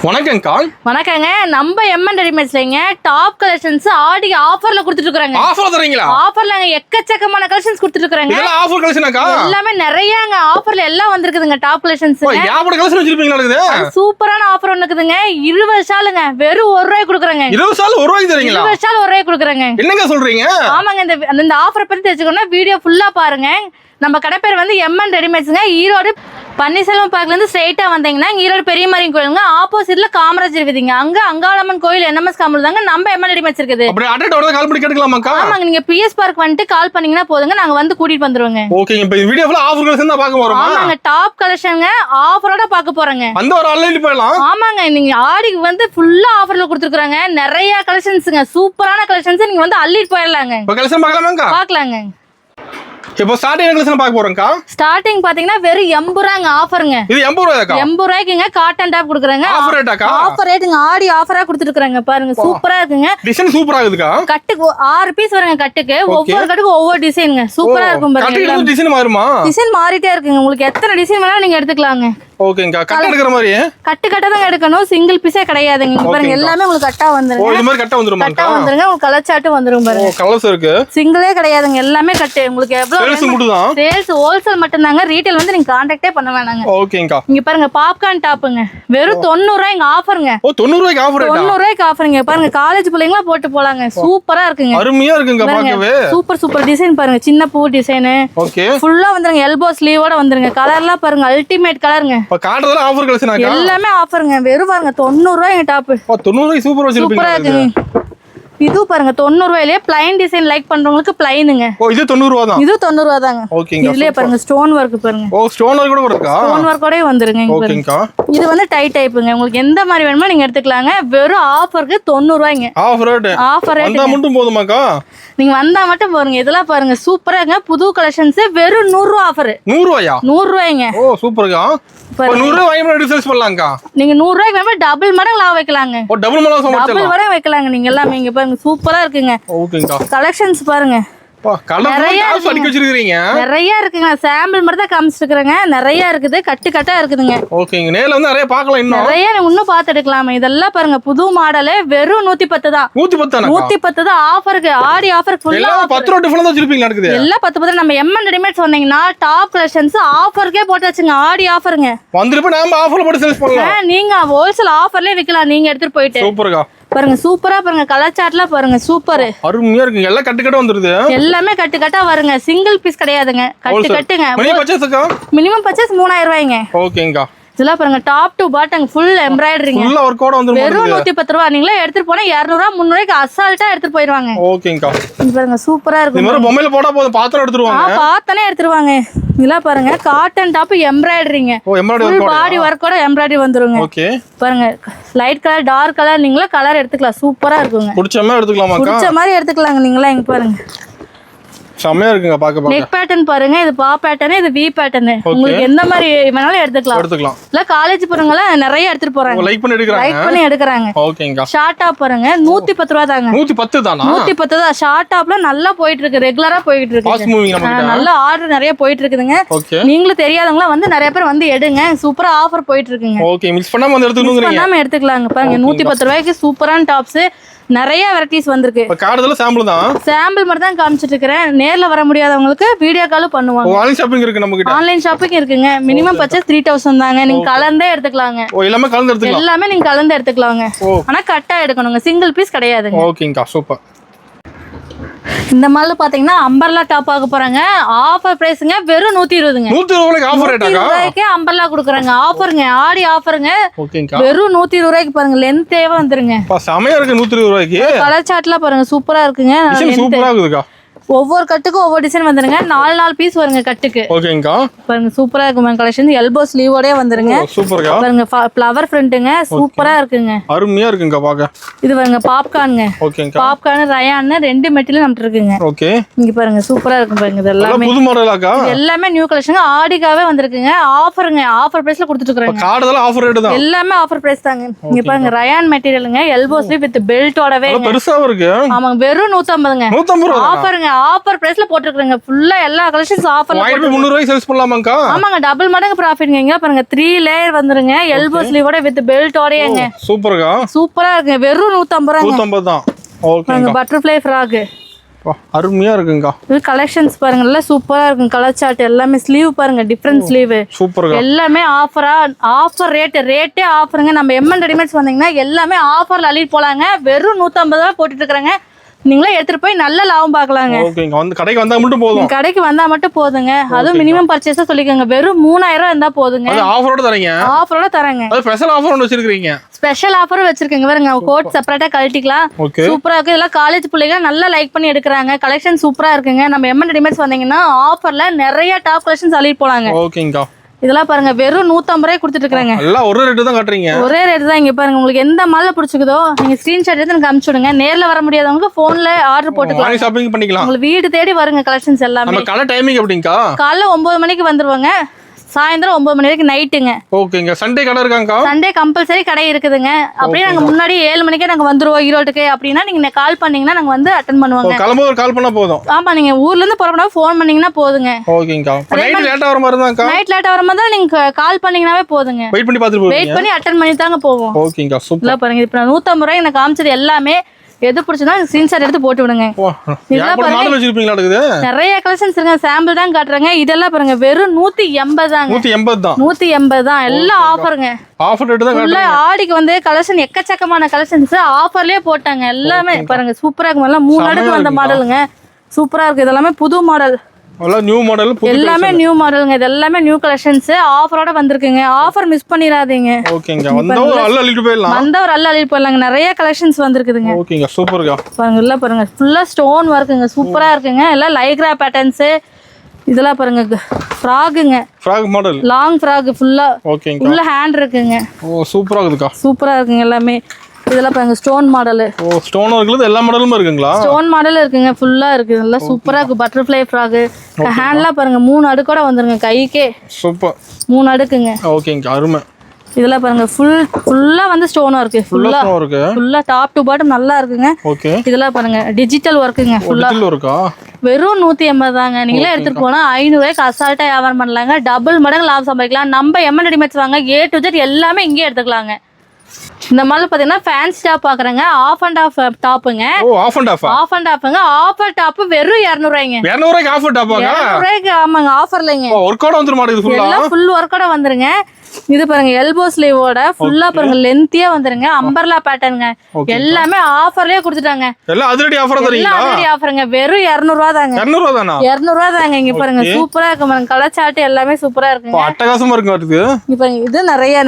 வணக்கம்க்கா. வணக்கங்க. நம்ம எம்என் ரெடிமேட்ஸ்லங்க டாப் கலெக்ஷன்ஸ் ஆடி ஆஃபர்ல கொடுத்துட்டு இருக்காங்க. ஆஃபர் தரீங்களா? ஆஃபர்ல எக்கச்சக்கமான கலெக்ஷன்ஸ் கொடுத்துட்டு இருக்காங்க. இதெல்லாம் ஆஃபர் கலெக்ஷனாக்கா? எல்லாமே நிறையங்க ஆஃபர்ல எல்லாம் வந்திருக்குதுங்க டாப் கலெக்ஷன்ஸ். யாபட கலெக்ஷன் வச்சிருப்பீங்களா? இருக்குது சூப்பரான ஆஃபர் ஒன்னு இருக்குதுங்க. 20 ஷாலுங்க வெறும் 1 ரூபாய் கொடுக்குறாங்க. 20 ஷால் 1 ரூபாய்க்கு தரீங்களா? 20 ஷால் 1 ரூபாய் கொடுக்குறாங்க. என்னங்க சொல்றீங்க? ஆமாங்க. இந்த ஆஃபர் பத்தி தெரிஞ்சுக்கணும்னா வீடியோ ஃபுல்லா பாருங்க. நம்ம கடை பேர் வந்து எம்என் ரெடிமேட்ஸ்ங்க. ஈரோடு பன்னீர்செல்வம் பார்க்ல இருந்து ஸ்ட்ரைட்டா வந்தீங்கன்னா ஈரோடு பெரிய மாரியம்மன் கோயிலுங்க ஆப்போசிட்ல காமராஜ் இருக்குதுங்க. அங்க அங்காளம்மன் கோயில் என்எம்எஸ் காம்பவுண்ட் தாங்க நம்ம எம்என் ரெடிமேட்ஸ் இருக்குது. அப்படி அட்ரஸ் வரத கால் பண்ணி கேட்கலாமாக்கா? ஆமாங்க. நீங்க பிஎஸ் பார்க் வந்துட்டு கால் பண்ணீங்கன்னா போதுங்க, நாங்க வந்து கூட்டிட்டு வந்துருவோங்க. ஓகேங்க. இப்போ வீடியோ ஃபுல்லா ஆஃபர் கலெக்ஷன் தான் பார்க்க போறோம். ஆமாங்க. டாப் கலெக்ஷன்ங்க ஆஃபரோட பார்க்க போறோங்க. அந்த ஒரு ஆன்லைன் போய்லாம். ஆமாங்க. நீங்க ஆடிக்கு வந்து ஃபுல்லா ஆஃபர்ல கொடுத்துருக்காங்க. நிறைய கலெக்ஷன்ஸ்ங்க, சூப்பரான கலெக்ஷன்ஸ். நீங்க வந்து அள்ளிட்டு போயிடலாங்க. இப்போ கலெக்ஷன் பார்க்கலாமாங்க? பார்க்கலாங்க. இப்போ ஸ்டார்டிங் கலெக்ஷன் பார்க்க போறோம்க்கா. ஸ்டார்டிங் பாத்தீங்கன்னா வெறும் 80 ரூபாய்ங்க ஆஃபருங்க. இது 80 ரூபாய்க்கா? 80 ரூபாய்க்குங்க காட்டன் டாப் கொடுக்குறாங்க. ஆஃபர் ரேட்டாக்கா? ஆஃபர் ரேட்டுங்க. ஆடி ஆஃபரா கொடுத்துட்டு இருக்காங்க பாருங்க. சூப்பரா இருக்குங்க. டிசைன் சூப்பரா இருக்குதுக்கா. கட்டுக்கு 6 பீஸ் வருங்க. கட்டுக்கு ஒவ்வொரு கட்டுக்கு ஒவ்வொரு டிசைனுங்க. சூப்பரா இருக்கும் பாருங்க. கட்டுக்கு டிசைன் மாறுமா? டிசைன் மாறிட்டே இருக்குங்க. உங்களுக்கு எத்தனை டிசைன் வேணாலும் நீங்க எடுத்துக்கலாங்க. ஓகேங்கா. கட்ட எடுக்கிற மாதிரி கட்டு தான் எடுக்கணும். சிங்கிள் பீஸே கிடையாதுங்க. இங்க பாருங்க எல்லாமே உங்களுக்கு கட்டா வந்துருங்க. ஓ, இந்த மாதிரி கட்ட வந்துருமா? கட்டா வந்துருங்க. உங்களுக்கு கலர் சார்ட் வந்துரும் பாருங்க. ஓ, கலர்ஸ் இருக்கு. சிங்கிளே கிடையாதுங்க. எல்லாமே கட்டு. உங்களுக்கு எவ்வளவு சேல்ஸ் மட்டும்தான். சேல்ஸ் ஹோல்சேல் மட்டும் தாங்க. ரீட்டைல் வந்து நீங்க கான்டாக்டே பண்ண வேணாங்க. ஓகேங்கா. இங்க பாருங்க பாப்கார்ன் டாப்புங்க. வெறும் 90 ரூபாய்ங்க ஆஃபருங்க. ஓ, 90 ரூபாய்க்கு ஆஃபர் ரேட்டா? 90 ரூபாய்க்கு ஆஃபருங்க. பாருங்க காலேஜ் பிள்ளைங்களா போட்டு போலாங்க. சூப்பரா இருக்குங்க. அருமையா இருக்குங்க பார்க்கவே. சூப்பர் டிசைன் பாருங்க. சின்ன பூ டிசைன். ஓகே. ஃபுல்லா வந்துருங்க. எல்போ ஸ்லீவோட வந்துருங்க. கலர்லாம் பாருங்க அல்டிமேட் கலருங்க. இப்ப காட்றதெல்லாம் ஆஃபர் கலெக்ஷனாக்கா? எல்லாமே ஆஃபருங்க. வெறும் பாருங்க 90 ரூபாய்ங்க டாப். 90 ரூபாய்க்கு சூப்பர் வச்சிருப்பீங்க. சூப்பரா இருக்குங்க. இது பாருங்க 90 ரூபாயிலே பிளைன் டிசைன் லைக் பண்றவங்களுக்கு பிளைனுங்க. ஓ, இது 90 ரூபாய் தான். இது 90 ரூபாய் தாங்க. ஓகேங்க. இதுலயே பாருங்க ஸ்டோன் வர்க் பாருங்க. ஓ, ஸ்டோன் வர்க் கூட இருக்கா? ஸ்டோன் வர்க்கோடே வந்துருங்க. ஓகேங்கா. இது வந்து டை டைப்புங்க. உங்களுக்கு எந்த மாதிரி வேணுமோ நீங்க எடுத்துக்கலாங்க. வெறும் ஆஃபருக்கு 90 ரூபாய்ங்க. Offer rate. Offer rate. வந்தா மட்டும் போதுமாக்கா? நீங்க வந்தா மட்டும் பாருங்க. இதெல்லாம் பாருங்க சூப்பராங்க. புது கலெக்ஷன்ஸ். வெறும் 100 ரூபாய் ஆஃபர். 100 ரூபாயா? 100 ரூபாய்ங்க. ஓ, சூப்பர்க்கா. 100 ரூபாய் வாங்கி ரிசர்ச் பண்ணலாம்க்கா. நீங்க 100 ரூபாய்க்கு வேணுமா டபுள் மடங்கு லாபம் வைக்கலாங்க. ஓ, டபுள் மடங்கு சம்பளம் டபுள் மடங்கு வைக்கலாங்க. நீங்க எல்லாமே இங்க பாருங்க சூப்பரா இருக்குங்க. ஓகேங்கா. கலெக்ஷன்ஸ் பாருங்க. நிறைய வச்சிருக்கீங்க. நிறைய இருக்குங்க. சாம்பிள் மட்டும் தான் காமிச்சிருக்கிறேங்க. நிறைய இருக்குது. கட்டா இருக்குதுங்க. ஓகேங்க. நேர்ல வந்து நிறைய பார்க்கலாம். இன்னும் நிறைய இன்னும் பார்த்து எடுக்கலாமே. இதெல்லாம் பாருங்க புது மாடல். வெறும் 110 தான். 110 தான் ஆஃபருக்கு. ஆடி ஆஃபர் ஃபுல்லா 10 ரூபாய் டிஃபரன்ஸ் வச்சிருப்பீங்க நடக்குது. எல்லாம் 10 நம்ம எம்என் ரெடிமேட்ஸ் வந்தீங்கன்னா டாப் கலெக்ஷன்ஸ் ஆஃபர்க்கே போட்டாச்சுங்க. ஆடி ஆஃபருங்க. வந்துருப்ப நாம ஆஃபர்ல போட்டு சேல்ஸ் பண்ணலாம். நீங்க ஹோல்சேல் ஆஃபர்லயே விக்கலாம். நீங்க எடுத்துட்டு போயிட்டு. சூப்பர்க்கா. பாருங்க சூப்பரா பாருங்க. கலர் சார்ட்லாம் பாருங்க சூப்பர். அருமையா இருக்குங்க. எல்லாம் கட்டு வந்துருது. எல்லாமே கட்டா வருங்க. சிங்கிள் பீஸ் கிடையாதுங்க. கட்டுங்க. மினிமம் பர்ச்சேஸ் 3000 ரூபாய்ங்க. ஓகேங்கா. இதெல்லாம் பாருங்க டாப் டு பாட்டம் ஃபுல் எம்ப்ராய்டரிங்க. ஃபுல்லா வர்க்கோட வந்துரும். வெறும் 110 ரூபாய். நீங்களே எடுத்துட்டு போனா 200 ரூபாய் 300 ரூபாய்க்கு அசால்ட்டா எடுத்துட்டு போயிடுவாங்க. ஓகேங்கா. இது பாருங்க சூப்பரா இருக்கு. இந்த மாதிரி பொம்மையில போடா போதும் பாத்திரம் எடுத்துருவாங்க. பாத்தனே எடுத்துருவாங்க. இதெல்லாம் பாருங்க காட்டன் டாப் எம்ப்ராய்டரிங்க. ஓ, எம்ப்ராய்டரி ஃபுல் பாடி வர்க்கோட எம்ப்ராய்டரி வந்துருங்க. ஓகே. பாருங்க லைட் கலர் டார்க் கலர் நீங்களே கலர் எடுத்துக்கலாம். சூப்பரா இருக்குங்க. பிடிச்ச மாதிரி எடுத்துக்கலாமா? பிடிச்ச மாதிரி எடுத்துக்கலாங்க. நீங்களே இங்க பாருங்க செமையா இருக்குங்க பாக்க. நெக் பேட்டர்ன் பாருங்க. இது பா பேட்டர்ன். இது வி பேட்டர்ன். உங்களுக்கு எந்த மாதிரி வேணாலும் எடுத்துக்கலாம். இல்ல காலேஜ் போறவங்க நிறைய எடுத்துட்டு போறாங்க. லைக் பண்ணி எடுக்கறாங்க. ஓகேங்க. ஷார்ட் டாப் பாருங்க 110 ரூபாய் தாங்க. 110 தானா? 110 தான். ஷார்ட் டாப்ல நல்லா போயிட்டு இருக்கு. ரெகுலரா போயிட்டு இருக்கு. நல்ல ஆர்டர் நிறைய போயிட்டு இருக்குதுங்க. நீங்களும் தெரியாதவங்களா வந்து நிறைய பேர் வந்து எடுங்க. சூப்பரா ஆஃபர் போயிட்டு இருக்குங்க. ஓகே. மிஸ் பண்ணாம வந்து எடுத்துக்கணும்ங்கறீங்க. பண்ணாம எடுத்துக்கலாங்க. பாருங்க 110 ரூபாய்க்கு சூப்பரான டாப்ஸ் நிறைய வெரைட்டிஸ் வந்திருக்கு. இப்ப கார்டுல சாம்பிள் தான். சாம்பிள் மட்டும் தான் காமிச்சிட்டு இருக்கேன். நேர்ல வர முடியாதவங்களுக்கு வீடியோ கால் பண்ணுவாங்க. ஆன்லைன் ஷாப்பிங் இருக்கு நம்ம கிட்ட. ஆன்லைன் ஷாப்பிங் இருக்குங்க. மினிமம் பர்ச்சேஸ் 3000 தாங்க. நீங்க கலந்தே எடுத்துக்கலாங்க. ஓ, எல்லாமே கலந்து எடுத்துக்கலாம். எல்லாமே நீங்க கலந்து எடுத்துக்கலாங்க. ஆனா கட்டா எடுக்கணுங்க. சிங்கிள் பீஸ் கிடையாதுங்க. ஓகேங்கா. சூப்பர். இந்த மால்ல பாத்தீங்கன்னா அம்பர்லா டாப் ஆக போறாங்க. ஆஃபர் பிரைஸ்ங்க. வெறும் 120ங்க. 120 ரூபாய்க்கு ஆஃபர் ரேட்டாக்கா? 120 ரூபாய்க்கு அம்பர்லா கொடுக்குறாங்க. ஆஃபருங்க. ஆடி ஆஃபருங்க. ஓகேங்கா. வெறும் 120 ரூபாய்க்கு பாருங்க. லென்த் தேவை வந்துருங்க. செமையா இருக்கு. 120 ரூபாய்க்கு கலர் சார்ட்லாம் பாருங்க சூப்பரா இருக்குங்க. சூப்பரா இருக்குதுக்கா. ஒவ்வொரு கட்டுக்கும் ஒவ்வொரு டிசைன் வந்துருங்க. 4 பீஸ் வருங்க கட்டுக்கு. ஓகேங்கா. பாருங்க சூப்பரா இருக்குங்க கலெக்ஷன். எல்போ ஸ்லீவோடே வந்துருங்க. சூப்பர்க்கா. பாருங்க ஃப்ளவர் பிரிண்ட்ங்க. சூப்பரா இருக்குங்க. அருமையா இருக்குங்க பாக்க. இது பாருங்க பாப்கார்ன்ங்க. ஓகேங்கா. பாப்கார்ன் ரயான் ரெண்டு மெட்டீரியல் நமக்கு இருக்குங்க. ஓகே. இங்க பாருங்க சூப்பரா இருக்கு பாருங்க. இதெல்லாம் புது மாடலாக்கா? எல்லாமே நியூ கலெக்ஷன். ஆடிக்காவே வந்திருக்குங்க. ஆஃபருங்க. ஆஃபர் பிரைஸ்ல கொடுத்துட்டு இருக்காங்க. கார்டுல ஆஃபர் ரேட் தான். எல்லாமே ஆஃபர் பிரைஸ் தாங்க. இங்க பாருங்க ரயான் மெட்டீரியல்ங்க. எல்போ ஸ்லீவ் வித் பெல்ட்டோடவே பெருசாவும் இருக்கு. ஆமாங்க. வெறும் 150ங்க. 150 ரூபாய் ஆஃபருங்க. ஆஃபர் பிரைஸ்ல போட்டுருக்கேங்க. ஃபுல்லா எல்லா கலெக்ஷன்ஸ் ஆஃபர்ல. வாங்கிட்டு 300 ரூபாய்க்கு சேல்ஸ் பண்ணலாமாக்கா? ஆமாங்க, டபுள் மடங்கு ப்ராஃபிட்ங்க. இங்க பாருங்க 3 லேயர் வந்துருங்க. எல்போ ஸ்லீவோட வித் பெல்ட்டோடயேங்க. சூப்பர்க்கா. சூப்பரா இருக்குங்க. வெறும் 150 ரூபாய். 150 தான். ஓகேங்க. பட்டர்ஃப்ளை ஃப்ராக் அருமையா இருக்குங்கா. இது கலெக்ஷன்ஸ் பாருங்க, நல்லா சூப்பரா இருக்கும். கலர் சார்ட் எல்லாமே, ஸ்லீவ் பாருங்க, டிஃபரண்ட் ஸ்லீவ் சூப்பர்க்கா. எல்லாமே ஆஃபர் ரேட்டே ஆஃபருங்க. நம்ம எம்என் ரெடிமேட்ஸ் வந்தீங்கன்னா எல்லாமே ஆஃபர்ல அள்ளிட்டு போலாங்க. வெறும் 150 ரூபாய் போட்டுட்டு இருக்காங்க. நீங்களே எடுத்துட்டு போய் நல்ல லாபம் பார்க்கலாங்க. ஓகேங்க. வந்து கடைக்கு வந்தா மட்டும் போதும். கடைக்கு வந்தா மட்டும் போதுங்க. அதுவும் மினிமம் பர்ச்சேஸா சொல்லிக்கோங்க. வெறும் 3000 ரூபாய் இருந்தா போதுங்க. அது ஆஃபரோட தரீங்க? ஆஃபரோட தரேங்க. அது ஸ்பெஷல் ஆஃபர் ஒன்னு வச்சிருக்கீங்க? ஸ்பெஷல் ஆஃபரும் வச்சிருக்கீங்க பாருங்க. கோட் செப்பரேட்டா கழட்டிக்கலாம். சூப்பரா இருக்கு. இதெல்லாம் காலேஜ் பிள்ளைங்க நல்லா லைக் பண்ணி எடுக்கிறாங்க. கலெக்ஷன் சூப்பரா இருக்குங்க. நம்ம எம்என் ரெடிமேட்ஸ் வந்தீங்கன்னா ஆஃபர்ல நிறைய டாப் கலெக்ஷன்ஸ் அள்ளிட்டு போலாங்க. ஓகேங்கா. இதெல்லாம் பாருங்க வெறும் 150 ரூபாய் கொடுத்துட்டு இருக்காங்க. எல்லாம் ஒரே ரேட் தான் காட்டுறீங்க? ஒரே ரேட் தான். இங்க பாருங்க, உங்களுக்கு எந்த மால்ல பிடிச்சிக்குதோ நீங்க ஸ்கிரீன்ஷாட் எடுத்து எனக்கு அனுப்பிச்சு விடுங்க. நேர்ல வர முடியாதவங்க போன்ல ஆர்டர் போட்டுக்கலாம். ஷாப்பிங் பண்ணிக்கலாம். உங்களுக்கு வீடு தேடி வருங்க கலெக்ஷன்ஸ் எல்லாமே. நம்ம கடை டைமிங் எப்படிங்கா? காலைல 9 மணிக்கு வந்துருவாங்க. சாயந்தரம் 9 மணி வரைக்கும் நைட்டுங்க. ஓகேங்க. சண்டே கடை இருக்காங்கா? சண்டே கம்பல்சரி கடை இருக்குதுங்க. அப்படியே நாங்க முன்னாடி 7 மணிக்கே நாங்க வந்துருவோம் ஈரோட்டுக்கு. அப்படின்னா நீங்க கால் பண்ணீங்கன்னா நாங்க வந்து அட்டெண்ட் பண்ணுவாங்க. கிளம்பும்போது ஒரு கால் பண்ணா போதும். ஆமா, நீங்க ஊர்ல இருந்து புறப்படா ஃபோன் பண்ணீங்கன்னா போதுங்க. ஓகேங்கா. நைட் லேட்டா வர மாதிரி தான்க்கா? நைட் லேட்டா வர மாதிரி தான். நீங்க கால் பண்ணீங்கனாவே போதுங்க. வெயிட் பண்ணி பாத்துட்டு போவீங்க. வெயிட் பண்ணி அட்டெண்ட் பண்ணி தாங்க போவோம். ஓகேங்கா. சூப்பர். இல்ல பாருங்க, இப்போ 150 ரூபாய் எனக்கு காமிச்சது எல்லாமே எது பிடிச்சதா ஸ்கிரீன்ஷாட் எடுத்து போட்டு விடுங்க. மாடல் வச்சிருப்பீங்களா? இருக்குது நிறைய கலெக்ஷன்ஸ் இருக்கு. சாம்பிள் தான் காட்டுறேங்க. இதெல்லாம் பாருங்க வெறும் 180 தாங்க. 180 தான். 180 தான். எல்லாம் ஆஃபருங்க. ஆஃபர் ரேட் தான் காட்டுறீங்க. ஆடிக்கு வந்து கலெக்ஷன் எக்கச்சக்கமான கலெக்ஷன்ஸ் ஆஃபர்லயே போட்டாங்க. எல்லாமே பாருங்க சூப்பரா இருக்கு. எல்லாம் 3 அடுக்கு வந்த மாடலுங்க. சூப்பரா இருக்கு. இதெல்லாமே புது மாடல். எல்லாம் நியூ மாடல். எல்லாமே நியூ மாடலுங்க. இது எல்லாமே நியூ கலெக்ஷன்ஸ் ஆஃபரோட வந்திருக்குங்க. ஆஃபர் மிஸ் பண்ணிராதீங்க. ஓகேங்க. வந்தவங்க அல்ல அள்ளிட்டு போயிடலாம். வந்தவங்க அல்ல அள்ளிட்டு போயிடலாங்க. நிறைய கலெக்ஷன்ஸ் வந்திருக்குதுங்க. ஓகேங்க. சூப்பர்க்கா. பாருங்க எல்லாம் பாருங்க ஃபுல்லா ஸ்டோன் ஒர்க்குங்க. சூப்பரா இருக்குங்க. எல்லாம் லைக்ரா பேட்டர்ன்ஸ். இதெல்லாம் பாருங்க ஃப்ராக்குங்க. Frock model. லாங் ஃப்ராக் ஃபுல்லா. ஓகேங்க. உள்ள ஹேண்ட் இருக்குங்க. ஓ சூப்பரா இருக்குக்கா. சூப்பரா இருக்குங்க எல்லாமே. இதெல்லாம் பாருங்க ஸ்டோன் மாடல். ஓ ஸ்டோன் ஒர்க்ல எல்லா மாடலும் இருக்குங்களா? ஸ்டோன் மாடல் இருக்குங்க. ஃபுல்லா இருக்கு. நல்லா சூப்பரா இருக்கு. Butterfly frock. ஹேண்ட்லாம் பாருங்க 3 அடுக்கோட வந்துருங்க. கைக்கே சூப்பர். 3 அடுக்குங்க. ஓகேங்க. அருமை. இதெல்லாம் பாருங்க ஃபுல்லா வந்து ஸ்டோன் ஒர்க். ஃபுல்லா டாப் டு பாட்டம் நல்லா இருக்குங்க. ஓகே. இதெல்லாம் பாருங்க டிஜிட்டல் ஒர்க்குங்க. ஃபுல்லா டிஜிட்டல் ஒர்க்கா? வெறும் 180 தாங்க. நீங்களே எடுத்துட்டு போனா 500 ரூபாய்க்கு அசால்ட்டா வியாபாரம் பண்ணலாங்க. டபுள் மடங்கு லாபம் சம்பாதிக்கலாம். நம்ம எம்என் ரெடிமேட்ஸ் வாங்க. A to Z எல்லாமே இங்கே எடுத்துக்கலாங்க. இந்த மாதிரி பாத்தீங்கன்னா ஃபேன்சி டாப் பாக்குறேங்க. ஆஃப் அண்ட் ஆஃப் டாப்புங்க. Oh off and off. Off and ஆஃப்ங்க. ஆஃபர் டாப் வெறும் 200 ரூபாய்ங்க. 200 ரூபாய்க்கு ஆஃபர் டாப்பாங்க? 200 ரூபாய்க்கு ஆமாங்க. ஆஃபர்லங்க. ஒர்க்கோட வந்துற மாட்டேங்குது ஃபுல்லா. எல்லாம் ஃபுல் ஒர்க்கோட வந்துருங்க. இது பாருங்க எல்போ ஸ்லீவோட ஃபுல்லா பாருங்க லென்த்தியா வந்துருங்க. அம்பர்லா பேட்டர்னுங்க. எல்லாமே ஆஃபர்லயே கொடுத்துட்டாங்க. எல்லாம் அதிரடி ஆஃபர் தரீங்களா? எல்லாம் அதிரடி ஆஃபருங்க. வெறும் 200 ரூபாய் தாங்க. 200 ரூபாய் தானா? 200 ரூபாய் தாங்க. இங்க பாருங்க சூப்பரா இருக்கு பாருங்க. கலர் சார்ட் எல்லாமே சூப்பரா இருக்குங்க. அட்டகாசமா இருக்கு அதுக்கு. இங்க பாருங்க இது நிறைய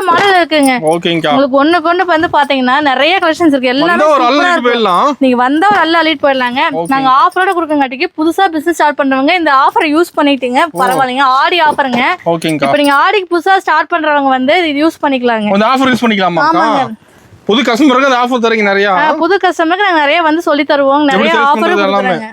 மாடல் இருக்குங்க. ஓகேங்க. உங்களுக்கு ஒண்ணு வந்து பாத்தீங்கன்னா நிறைய கலெக்ஷன்ஸ் இருக்கு. எல்லாமே சூப்பரா இருக்கு. நீங்க வந்தா ஒரு அள்ளிட்டு போயிடலாங்க. நாங்க ஆஃபரோட கொடுக்கங்காட்டிக்கு புதுசா பிசினஸ் ஸ்டார்ட் பண்றவங்க இந்த ஆஃபரை யூஸ் பண்ணிட்டீங்க பரவாயில்லைங்க. ஆடி ஆஃபருங்க. ஓகேங்க. இப்போ நீங்க ஆடிக்கு புதுசா ஸ்டார்ட் பண்றவங்க வந்து இது யூஸ் பண்ணிக்கலாங்க. அந்த ஆஃபர் யூஸ் பண்ணிக்கலாமா? ஆமாங்க. புது கஸ்டமருக்கு அந்த ஆஃபர் தரீங்க நிறைய. புது கஸ்டமருக்கு நாங்க நிறைய வந்து சொல்லி தருவோம். நிறைய ஆஃபர் கொடுக்குறாங்க.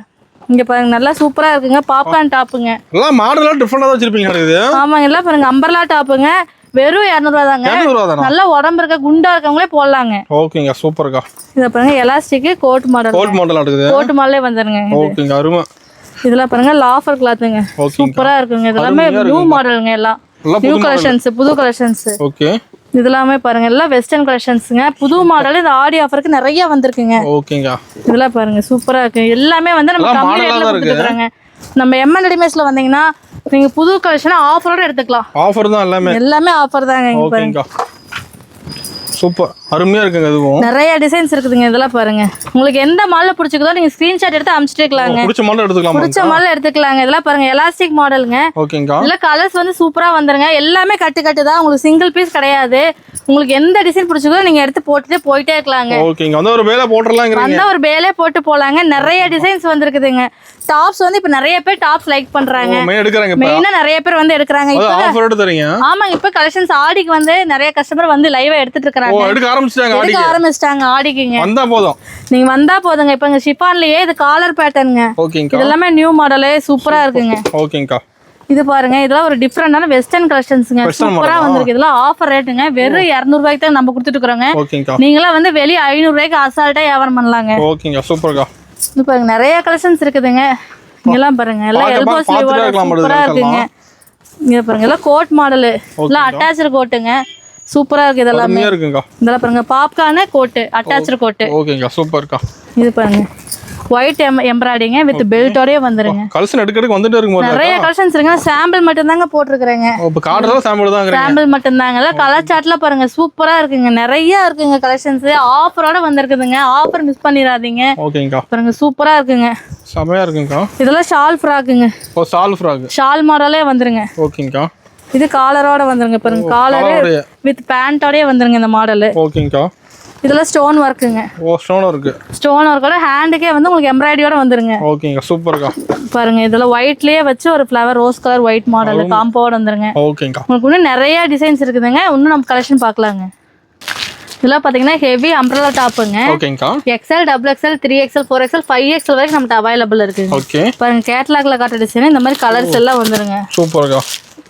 இங்க பாருங்க நல்லா சூப்பரா இருக்குங்க. பாப்கார்ன் டாப்புங்க. எல்லாம் மாடலா டிஃபரண்டா வச்சிருப்பீங்க இது. ஆமாங்க. எல்லாம் பாருங்க அம்பர்லா டாப்புங்க. வெறும் 200 ரூபாய் தாங்க. 200 ரூபாய் தானா? நல்ல உடம்பு இருக்க குண்டா இருக்கவங்களே போடலாங்க. ஓகேங்க. சூப்பர்க்கா. இத பாருங்க elastic code model. Code model இருக்குது. கோட் மாடலே வந்துருங்க. ஓகேங்க. அருமை. இதெல்லாம் பாருங்க லாஃபர் கிளாத்துங்க. சூப்பரா இருக்குங்க. இதெல்லாம் நியூ மாடலுங்க. எல்லாம் நியூ கலெக்ஷன்ஸ். புது கலெக்ஷன்ஸ். ஓகே. இதெல்லாமே பாருங்க எல்லாம் வெஸ்டர்ன் கலெக்ஷன்ஸ்ங்க. புது மாடல் இந்த ஆடி ஆஃபருக்கு நிறைய வந்திருக்குங்க. ஓகேங்க. இதெல்லாம் பாருங்க சூப்பரா இருக்கு. எல்லாமே வந்து நம்ம கம்மி ரேட்ல கொடுத்துறாங்க. நம்ம எம்என் ரெடிமேட்ஸ்ல வந்தீங்கன்னா நீங்க புது கலெக்ஷன் ஆஃபரோட எடுத்துக்கலாம். ஆஃபர் தான் எல்லாமே ஆஃபர் தாங்க. இங்க பாருங்க சூப்பர் அருமையா இருக்குங்க. அதுவும் நிறைய டிசைன்ஸ் இருக்குதுங்க. இதெல்லாம் பாருங்க உங்களுக்கு எந்த மாடல் பிடிச்சிருக்கோ நீங்க ஸ்கிரீன்ஷாட் எடுத்து அனுப்பிச்சிட்டு இருக்கலாங்க. பிடிச்ச மாடல் எடுத்துக்கலாங்க. இதெல்லாம் பாருங்க எலாஸ்டிக் மாடலுங்க. ஓகேங்க. இல்ல கலர்ஸ் வந்து சூப்பரா வந்துருங்க. எல்லாமே கட்டு தான். உங்களுக்கு சிங்கிள் பீஸ் கிடையாது. உங்களுக்கு எந்த டிசைன் பிடிச்சிருக்கோ நீங்க எடுத்து போட்டுட்டு போயிட்டே இருக்கலாங்க. ஓகேங்க. அந்த ஒரு பேலே போட்டுறலாம்ங்கறீங்க. அந்த ஒரு பேலே போட்டு போலாங்க. நிறைய டிசைன்ஸ் வந்திருக்குதுங்க. டாப்ஸ் வந்து இப்ப நிறைய பேர் டாப்ஸ் லைக் பண்றாங்க. மெயினா நிறைய பேர் வந்து எடுக்கறாங்க. இப்போ ஆஃபரோட தரீங்க. ஆமாங்க. இப்ப கலெக்ஷன்ஸ் ஆடிக்கு வந்து நிறைய கஸ்டமர் வந்து லைவா எடுத்துட்டு இருக்காங்க. எடுக்க ஆரம்பிச்சிட்டாங்க ஆடிக்குங்க. வந்தா போதும். நீங்க வந்தா போதுங்க. இப்ப இங்க ஷிஃபான்லயே இது காலர் பேட்டர்னுங்க. ஓகேங்க. இதெல்லாம் நியூ மாடலே சூப்பரா இருக்குங்க. ஓகேங்க. இது பாருங்க இதெல்லாம் ஒரு டிஃபரெண்டான வெஸ்டர்ன் கலெக்ஷன்ஸ்ங்க. சூப்பரா வந்திருக்கு. இதெல்லாம் ஆஃபர் ரேட்டுங்க. வெறும் 200 ரூபாய்க்கு தான் நம்ம கொடுத்துட்டு இருக்கோங்க. நீங்களா வந்து வெளிய 500 ரூபாய்க்கு அசால்ட்டா வியாபாரம் பண்ணலாங்க. ஓகேங்க. சூப்பர்க்கா. இது பாருங்க நிறைய கலெக்ஷன்ஸ் இருக்குதுங்க. இங்கெல்லாம் பாருங்க எல்லாம் எல்போ ஸ்லீவோட சூப்பரா இருக்குங்க. இங்க பாருங்க எல்லாம் கோட் மாடல், எல்லாம் அட்டாச்டு கோட்டுங்க. சூப்பரா இருக்கு இதெல்லாம். இதெல்லாம் பாருங்க பாப்கார்ன் கோட், அட்டாச்டு கோட். ஓகேங்க சூப்பர்க்கா. இது பாருங்க ஒயிட் எம்ப்ராய்டிங்க வித் பெல்ட்டோடயே வந்துருங்க. கலெக்ஷன் எடுக்கிறதுக்கு வந்துட்டே இருக்கும்போது நிறைய கலெக்ஷன்ஸ் இருக்குங்க. சாம்பிள் மட்டும் தாங்க போட்டுருக்கேங்க. இப்போ கார்டெல்லாம் சாம்பிள் தாங்க. சாம்பிள் மட்டும் தாங்க. கலர் சார்ட்ல பாருங்க சூப்பரா இருக்குங்க. நிறைய இருக்குங்க கலெக்ஷன்ஸ். ஆஃபரோட வந்திருக்குதுங்க. ஆஃபர் மிஸ் பண்ணிராதீங்க. ஓகேங்கா. பாருங்க சூப்பரா இருக்குங்க. செமையா இருக்குங்கா. இதெல்லாம் ஷால் ஃப்ராக்குங்க. Oh shawl frock. ஷால் மாடலே வந்துருங்க. ஓகேங்கா. இது காலரோட வந்துருங்க. பாருங்க காலர் வித் பேண்டோடயே வந்துருங்க இந்த மாடல். ஓகேங்கா. இதெல்லாம் ஸ்டோன் ஒர்க்குங்க. ஓ ஸ்டோன் ஒர்க். ஸ்டோன் ஒர்க்கோட ஹேண்டுக்கே வந்து உங்களுக்கு எம்ப்ராய்டரியோட வந்துருங்க. ஓகேங்க சூப்பர்க்கா. பாருங்க இதெல்லாம் ஒயிட்லயே வச்சு ஒரு flower rose colour white model காம்போட வந்துருங்க. ஓகேங்கா. உங்களுக்கு இன்னும் நிறைய டிசைன்ஸ் இருக்குதுங்க. இன்னும் நம்ம கலெக்ஷன் பார்க்கலாங்க. இதெல்லாம் பாத்தீங்கன்னா ஹெவி அம்ப்ரெல்லா டாப்புங்க. ஓகேங்கா. XL, XXL, 3XL, 4XL, 5XL வரைக்கும் நம்மட்ட அவைலபிள் இருக்குங்க. ஓகே. பாருங்க கேட்டலாக்ல காட்டுற டிசைன் இந்த மாதிரி கலர்ஸ் எல்லாம் வந்துருங்க. சூப்பர்க்கா.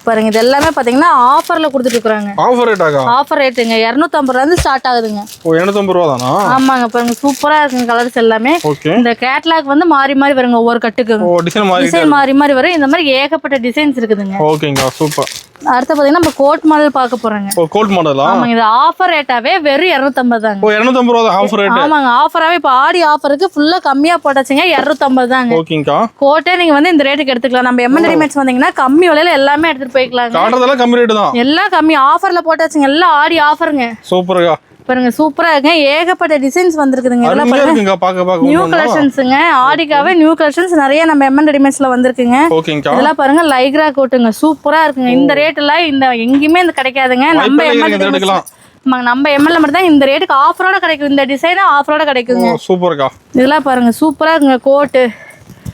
பாருங்க இது எல்லாமே பாத்தீங்கன்னா ஆஃபர்ல கொடுத்துட்டு இருக்காங்க. ஆஃபர் ரேட்டாக? ஆஃபர் ரேட்டுங்க 250 ரூபாயில இருந்து ஸ்டார்ட் ஆகுதுங்க. ஓ 250 ரூபாய் தானா? ஆமாங்க. பாருங்க சூப்பரா இருக்குங்க கலர்ஸ் எல்லாமே. இந்த கேட்டலாக் வந்து மாறி மாறி வருங்க ஒவ்வொரு கட்டுக்கு. ஓ டிசைன் மாறி மாறி வரும். இந்த மாதிரி ஏகப்பட்ட டிசைன்ஸ் இருக்குதுங்க. ஓகேங்க சூப்பர். அடுத்து பாத்தீங்கன்னா நம்ம கோட் மாடல் பார்க்க போறோங்க. ஓ கோட் மாடலா? ஆமாங்க. இது ஆஃபர் ரேட்டாவே வெறும் 250 தாங்க. ஓ 250 ரூபாய் ஆஃபர் ரேட். ஆமாங்க. ஆஃபராவே இப்ப ஆடி ஆஃபருக்கு ஃபுல்லா கம்மியா போட்டாச்சுங்க. 250 தாங்க. ஓகேங்கா. கோட்டே நீங்க வந்து இந்த ரேட்டுக்கு எடுத்துக்கலாம். நம்ம எம்என் ரெடிமேட்ஸ் வந்தீங்கன்னா கம்மி விலையில எல்லாமே எடுத்துட்டு போய்க்கலாங்க. காட்டுறதெல்லாம் கம்மி ரேட் தான். எல்லாம் கம்மி ஆஃபர்ல போட்டாச்சுங்க. எல்லாம் ஆடி ஆஃபருங்க. சூப்பர்க்கா. பாருங்க சூப்பரா இருக்கு. ஏகப்பட்ட டிசைன்ஸ் வந்திருக்குதுங்க. இதெல்லாம் பாருங்க பாக்க நியூ கலெக்ஷன்ஸ்ங்க. ஆடிக்காவே நியூ கலெக்ஷன்ஸ் நிறைய நம்ம எம்என் ரெடிமேட்ஸ்ல வந்திருக்குங்க. ஓகேங்கா. இதெல்லாம் பாருங்க லைக்ரா கோட்டுங்க. சூப்பரா இருக்குங்க. இந்த ரேட்ல இந்த எங்கயுமே இந்த கிடைக்காதுங்க. நம்ம எம்என் நம்ம எம்எல்ல மட்டும் தான் இந்த ரேட்டுக்கு ஆஃபரோட கிடைக்கும். இந்த டிசைன் ஆஃபரோட கிடைக்குங்க. சூப்பர்க்கா. இதெல்லாம் பாருங்க சூப்பரா இருக்குங்க. கோட்டு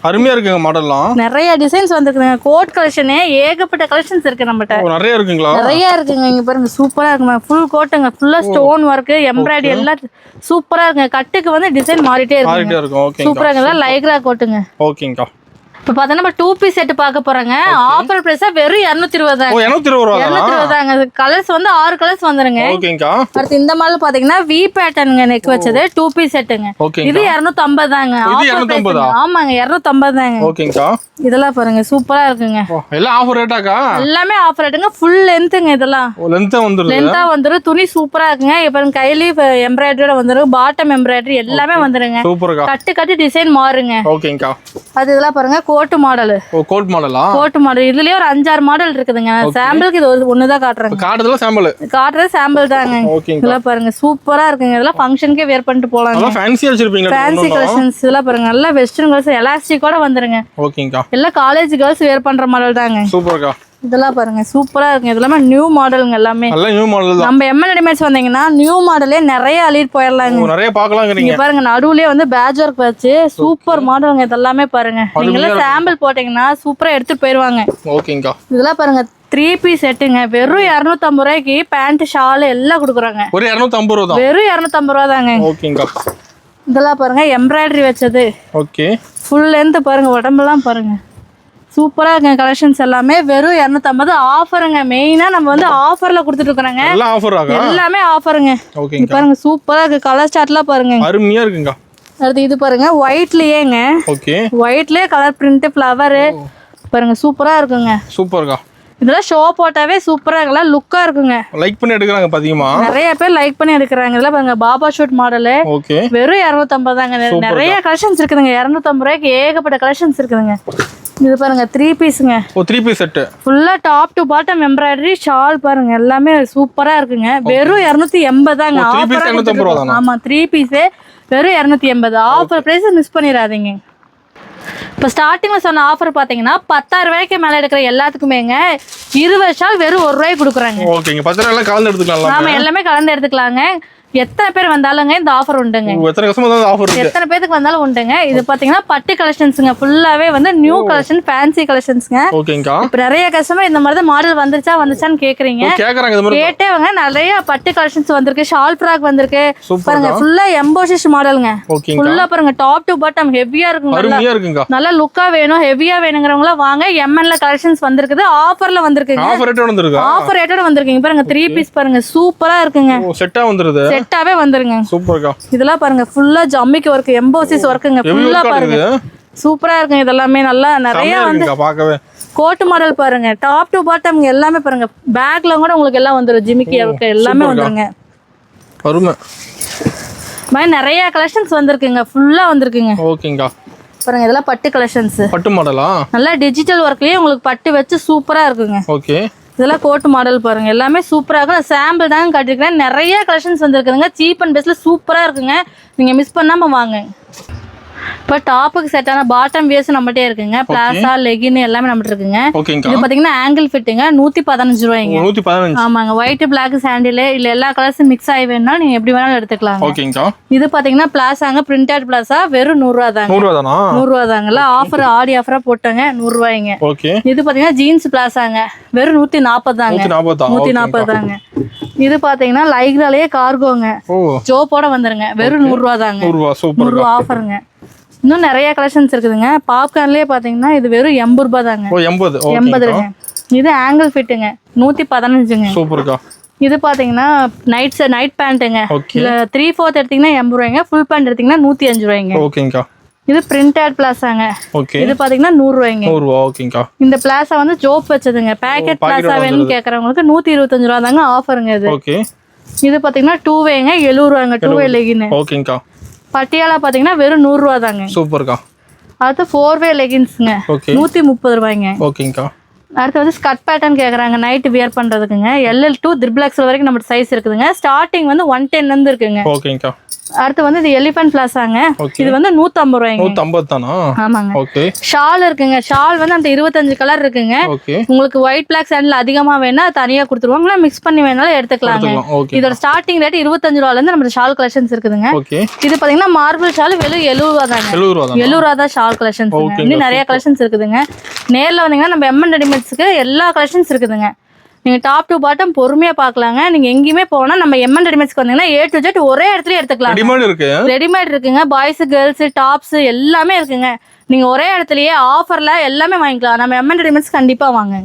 அருமையா இருக்குங்க. மாடல்லாம் நிறைய டிசைன்ஸ் வந்திருக்குங்க. கோட் கலெக்ஷனே ஏகப்பட்ட கலெக்ஷன்ஸ் இருக்கு நம்மட்ட. நிறைய இருக்குங்களா? நிறைய இருக்குங்க. இங்க பாருங்க சூப்பரா இருக்குங்க. ஃபுல் கோட்டுங்க. ஃபுல்லா ஸ்டோன் வர்க் எம்ப்ராய்டரி எல்லாம் சூப்பரா இருக்குங்க. கட்டுக்கு வந்து டிசைன் மாறிட்டே இருக்கு. சூப்பரா இருக்குங்க. லைக்ரா கோட்டுங்க. ஓகேங்கா. இப்ப பார்த்தா நம்ம 2 பீஸ் செட் பார்க்க போறோங்க. ஆஃபர் பிரைஸா வெறும் 220 தாங்க. ஓ 220 ரூபாய். 220 தாங்க. கலர்ஸ் வந்து 6 கலர்ஸ் வந்துருங்க. ஓகேங்கா. அடுத்து இந்த மாடல் பாத்தீங்கன்னா V பேட்டர்ன்ங்க நெக் வச்சது 2 பீஸ் செட்டுங்க. இது 250 தாங்க. ஆமாங்க 250 தாங்க. ஓகேங்கா. இதெல்லாம் பாருங்க சூப்பரா இருக்குங்க. எல்லாம் ஆஃபர் ரேட்டாக்கா? எல்லாமே ஆஃபர் ரேட்டுங்க. ஃபுல் லென்த்ங்க. இதெல்லாம் லென்த்தா வந்துரும். துணி சூப்பரா இருக்குங்க. இப்ப கையில எம்ப்ராய்டரியோட வந்துரும். பாட்டம் எம்ப்ராய்டரி எல்லாமே வந்துருங்க. சூப்பர்க்கா. கட்டு டிசைன் மாறுங்க. ஓகேங்கா. அது இதெல்லாம் பாருங்க கோட் மாடல். ஓ கோட் மாடலா? Coat model. இதுலயே ஒரு 5-6 மாடல் இருக்குதுங்க. சாம்பிளுக்கு இது ஒன்னு தான் காட்டுறேன். காட்டுறதுல சாம்பிள். காட்டுறது சாம்பிள் தாங்க. இதெல்லாம் பாருங்க சூப்பரா இருக்குங்க. இதெல்லாம் ஃபங்க்ஷனுக்கே வேர் பண்ணிட்டு போலாம். நல்லா ஃபேன்சியா வச்சிருப்பீங்க. ஃபேன்சி கலெக்ஷன்ஸ் இதெல்லாம் பாருங்க. நல்லா வெஸ்டர்ன் கலர்ஸ் எலாஸ்டிக்கோட வந்துருங்க. ஓகேங்கா. எல்லாம் காலேஜ் கேர்ள்ஸ் வேர் பண்ற மாடல் தாங்க. சூப்பர்க்கா. இதெல்லாம் பாருங்க சூப்பரா இருக்கு. இதெல்லாம் நியூ மாடலுங்க. எல்லாமே நியூ மாடல் தான். நம்ம எம்என் ரெடிமேட்ஸ் வந்தீங்கன்னா நியூ மாடலே நிறைய அள்ளிட்டு போயிடலாங்க. நிறைய பார்க்கலாம்ங்கறீங்க. பாருங்க நடுவுலயே வந்து பேட்ச் ஒர்க் வச்சு சூப்பர் மாடலுங்க. இதெல்லாமே பாருங்க. நீங்க சாம்பிள் போட்டீங்கன்னா சூப்பரா எடுத்துட்டு போயிடுவாங்க. ஓகேங்கா. இதெல்லாம் பாருங்க 3 பீஸ் செட்டுங்க. வெறும் 250 ரூபாய்க்கு பேண்ட் ஷால் எல்லாம் கொடுக்குறாங்க. ஒரு 250 ரூபாய் தான். வெறும் 250 ரூபாய் தாங்க. ஓகேங்கா. இதெல்லாம் பாருங்க எம்ப்ராய்டரி வச்சது. ஓகே. ஃபுல் லென்த் பாருங்க. உடம்பெல்லாம் பாருங்க சூப்பரா இருக்கு. கலெக்ஷன்ஸ் எல்லாமே வெறும் 250 ஆஃபருங்க. மெயினா நம்ம வந்து ஆஃபர்ல கொடுத்துட்டு இருக்கோங்க. எல்லாம் ஆஃபராக? எல்லாமே ஆஃபருங்க. ஓகேங்க. பாருங்க சூப்பரா இருக்கு. கலர் சார்ட்லாம் பாருங்க அருமையா இருக்குங்க. அடுத்து இது பாருங்க ஒயிட்லயேங்க. ஓகே. ஒயிட்லயே கலர் பிரிண்ட் ஃப்ளவர் பாருங்க சூப்பரா இருக்குங்க. சூப்பர்க்கா. இதெல்லாம் ஷோ போட்டாவே சூப்பரா இருக்குல்ல. லுக்கா இருக்குங்க. லைக் பண்ணி எடுக்கறாங்க பாத்தீங்களா? நிறைய பேர் லைக் பண்ணி எடுக்கறாங்க. இதெல்லாம் பாருங்க பாபா ஷூட் மாடல். ஓகே. வெறும் 250 தாங்க. நிறைய கலெக்ஷன்ஸ் இருக்குதுங்க. 250 ரூபாய்க்கு ஏகப்பட்ட கலெக்ஷன்ஸ் இருக்குதுங்க. இது பாருங்க 3 பீஸ்ங்க. ஓ 3 பீஸ் செட். ஃபுல்லா top to bottom embroidery shawl பாருங்க. எல்லாமே சூப்பரா இருக்குங்க. வெறும் 280 தாங்க. ஆஃபர் 250 ரூபாய் தானா? ஆமா 3 பீஸ் வெறும் 280. ஆஃபர் பிரைஸ் மிஸ் பண்ணிராதீங்க. இப்போ ஸ்டார்டிங்ல சொன்ன ஆஃபர் பாத்தீங்கன்னா 10,000 ரூபாய்க்கு மேல எடுக்கிற எல்லாத்துக்குமேங்க 20 ஷால் வெறும் 1 ரூபாய்க்கு கொடுக்குறாங்க. ஓகேங்க. 10,000 எல்லாம் கலந்து எடுத்துக்கலாம். ஆமா எல்லாமே கலந்து எடுத்துக்கலாங்க. எத்தனை பேர் வந்தாலுங்க இந்த ஆஃபர் உண்டுங்க. எத்தனை கஸ்டமர் வந்தாலும் ஆஃபர் இருக்கு. எத்தனை பேருக்கு வந்தாலும் உண்டுங்க. இது பாத்தீங்கன்னா பட்டு கலெக்ஷன்ஸ்ங்க. ஃபுல்லாவே வந்து நியூ கலெக்ஷன் ஃபேன்சி கலெக்ஷன்ஸ்ங்க. ஓகேங்கா. இப்போ நிறைய கஸ்டமர் இந்த மாதிரி மாடல் வந்துச்சான்னு கேக்குறீங்க. கேட்டவங்க நிறைய பட்டு கலெக்ஷன்ஸ் வந்திருக்கு. ஷால் ஃப்ராக் வந்திருக்கு. பாருங்க ஃபுல்லா எம்போசிஷ் மாடலுங்க. ஃபுல்லா பாருங்க டாப் டு பாட்டம் ஹெவியா இருக்குங்க. நல்ல லுக்கா வேணும் ஹெவியா வேணுங்கிறவங்க வாங்க. எம்என்ல கலெக்ஷன்ஸ் வந்திருக்குது. ஆஃபர்ல வந்திருக்குங்க. ஆஃபர் ரேட்டோட வந்திருக்கீங்க. பாருங்க 3 பீஸ் பாருங்க சூப்பரா இருக்குங்க. செட்டா வந்துருது. செட்டாவே வந்துருங்க. சூப்பர்க்கா. இதெல்லாம் பாருங்க ஃபுல்லா ஜம்மிக்கு ஒர்க், எம்போசிஸ் ஒர்க்குங்க. ஃபுல்லா பாருங்க சூப்பரா இருக்குங்க. இதெல்லாமே நல்லா நிறைய வந்து பார்க்கவே கோட் மாடல் பாருங்க. டாப் டு பாட்டம் எல்லாமே பாருங்க. பேக்ல கூட உங்களுக்கு எல்லாம் வந்துரும். ஜிமிக்கி எல்லாமே வந்துருங்க. அருமை. மாதிரி நிறைய கலெக்ஷன்ஸ் வந்திருக்குங்க. ஃபுல்லா வந்திருக்குங்க. ஓகேங்கா. பாருங்க இதெல்லாம் பட்டு கலெக்ஷன்ஸ். பட்டு மாடலா? நல்லா டிஜிட்டல் ஒர்க்லயே உங்களுக்கு பட்டு வச்சு சூப்பரா இருக்குங்க. ஓகே. இதெல்லாம் கோட் மாடல் பாருங்க. எல்லாமே சூப்பரா இருக்கும். நான் சாம்பிள் தாங்க காட்டியிருக்கேன். நிறைய கலெக்ஷன்ஸ் வந்திருக்குங்க. சீப் அண்ட் பெஸ்ட்ல சூப்பரா இருக்குங்க. நீங்க மிஸ் பண்ணாம வாங்க. இப்போ டாப்புக்கு செட்டான பாட்டம் வியர்ஸ் நம்மகிட்டே இருக்குங்க. பிளாசா லெகின் எல்லாமே நம்மகிட்ட இருக்குங்க. இது பாத்தீங்கன்னா ஆங்கிள் ஃபிட்டுங்க. 115 ரூபாய்ங்க. 115. ஆமாங்க. ஒயிட் பிளாக் சாண்டில் இல்ல எல்லா கலர்ஸும் மிக்ஸ் ஆகி வேணும்னா நீங்க எப்படி வேணாலும் எடுத்துக்கலாம். ஓகேங்கா. இது பாத்தீங்கன்னா பிளாசாங்க. பிரிண்டட் பிளாசா வெறும் 100 ரூபா தாங்க. 100 ரூபா தானா? 100 ரூபா தாங்கல. ஆஃபர் ஆடி ஆஃபரா போட்டாங்க. 100 ரூபாய்ங்க. ஓகே. இது பாத்தீங்கன்னா ஜீன்ஸ் பிளாசாங்க. வெறும் 140 தாங்க. 140 தாங்க. இது பாத்தீங்கன்னா லைக்ராலயே கார்கோங்க. ஜோப்போட வந்துருங்க. வெறும் 100 ரூபா தாங்க. 100 ரூபா. சூப்பர். 100 ரூபா ஆஃபருங்க. இன்னும் நிறைய கலெக்ஷன்ஸ் இருக்குதுங்க. பாப்கார்ன்லயே பாத்தீங்கன்னா இது வெறும் 80 ரூபா தாங்க. 80 இது ஆங்கிள் ஃபிட்டுங்க. 115ங்க. சூப்பர்க்கா. இது பாத்தீங்கன்னா நைட் பேண்ட்டுங்க. இல்ல 3/4 எடுத்தீங்கன்னா 80 ரூபாய்ங்க. ஃபுல் பேண்ட் எடுத்தீங்கன்னா 105 ரூபாய்ங்க. ஓகேங்கா. இது பிரிண்டட் பிளாசாங்க. ஓகே. இது பாத்தீங்கன்னா 100 ரூபாய்ங்க. 100 ரூபா. ஓகேங்கா. இந்த பிளாசா வந்து ஜோப் வச்சதுங்க. பேக்கெட் பிளாசா வேணும்னு கேக்குறவங்களுக்கு 125 ரூபா தாங்க ஆஃபருங்க இது. ஓகே. இது பாத்தீங்கன்னா 2 வேங்க 70 ரூபாங்க. 2 வே லெகின். ஓகேங்கா. பட்டியாலா பாத்தீங்கன்னா வெறும் 100 ரூபா தாங்க. சூப்பர்க்கா. அடுத்து 4 வே லெகின்ஸ்ங்க. 130 ரூபாய்ங்க. ஓகேங்கா. அடுத்து வந்து ஸ்கர்ட் பேட்டர்ன் கேக்குறாங்க. நைட் வியர் பண்றதுக்குங்க. LL to XXL வரைக்கும் நம்ம சைஸ் இருக்குதுங்க. ஸ்டார்டிங் வந்து 110 ல இருந்து இருக்குங்க. ஓகேங்கா. அடுத்து வந்து இது எலிஃபண்ட் பிளாசாங்க. இது வந்து 150 ரூபாய்ங்க. 150 தானா? ஆமாங்க. ஓகே. ஷால் இருக்குங்க. ஷால் வந்து அந்த 25 கலர் இருக்குங்க. ஓகே. உங்களுக்கு ஒயிட் பிளாக் சாண்டில் அதிகமா வேணா தனியா கொடுத்துருவாங்க. மிக்ஸ் பண்ணி வேணாலும் எடுத்துக்கலாங்க. இதோட ஸ்டார்டிங் ரேட் 25 ரூபாயில இருந்து நம்ம ஷால் கலெக்ஷன்ஸ் இருக்குதுங்க. ஓகே. இது பாத்தீங்கன்னா மார்பிள் ஷால் வெறும் 70 ரூபா தாங்க. 70 ரூபா தான் ஷால் கலெக்ஷன்ஸ். இன்னும் நிறைய கலெக்ஷன்ஸ் இருக்குதுங்க. நேர்ல வந்தீங்கன்னா நம்ம எம்என் ரெடிமேட்ஸ்க்கு எல்லா கலெக்ஷன்ஸ் இருக்குதுங்க. நீங்க டாப் டு பாட்டம் பொறுமையா பாக்கலாங்க. நீங்க எங்கேயுமே போனா நம்ம எம்என் ரெடிமேட்ஸ்க்கு வந்தீங்கன்னா A to Z ஒரே இடத்துல எடுத்துக்கலாம். ரெடிமேட் இருக்குங்க. பாய்ஸ் கேர்ள்ஸ் டாப்ஸ் எல்லாமே இருக்குங்க. நீங்க ஒரே இடத்துலயே ஆஃபர்ல எல்லாமே வாங்கிக்கலாம். நம்ம எம்என் ரெடிமேட்ஸ் கண்டிப்பா வாங்க.